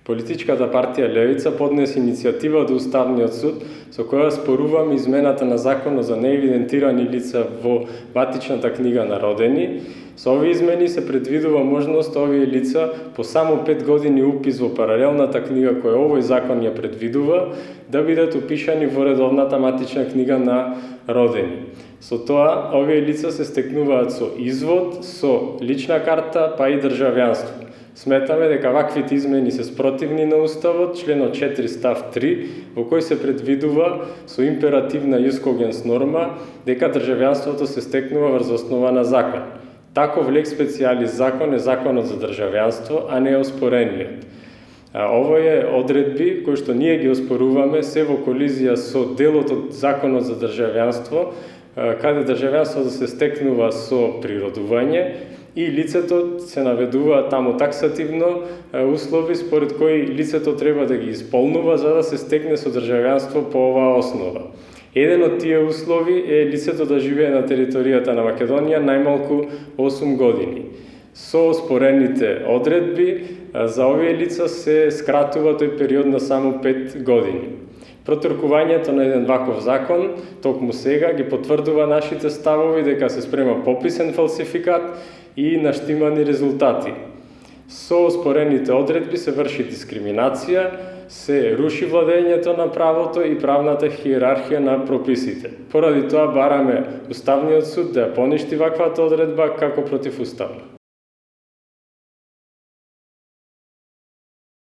Политичката партија Левица поднесе иницијатива до Уставниот суд со која споруваме измената на законот за неевидентирани лица во матичната книга на родени. Со овие измени се предвидува можност овие лица по само 5 години упис во паралелната книга која овој закон ја предвидува да бидат упишани во редовната матична книга на родени. Со тоа, овие лица се стекнуваат со извод, со лична карта, па и државјанство. Сметаме дека ваквите измени се спротивни на Уставот, членот 4 став 3, во кој се предвидува со императивна јускогенс норма дека државјанството се стекнува врз основа на закон. Таков лек специјалис закон е законот за државјанство, а не оспорениот. Овие одредби кои што ние ги оспоруваме се во колизија со делот од законот за државјанство, каде државјанството се стекнува со природување и лицето се наведува таму таксативно услови според кои лицето треба да ги исполнува за да се стекне со државјанство по оваа основа. Еден од тие услови е лицето да живее на територијата на Македонија најмалку 8 години. Со оспорените одредби за овие лица се скратува тој период на само 5 години. Протркувањето на еден ваков закон, токму сега, ги потврдува нашите ставови дека се спрема пописен фалсификат и наштимани резултати. Со оспорените одредби се врши дискриминација, се руши владењето на правото и правната хиерархија на прописите. Поради тоа бараме Уставниот суд да ја поништи ваквата одредба како противуставна.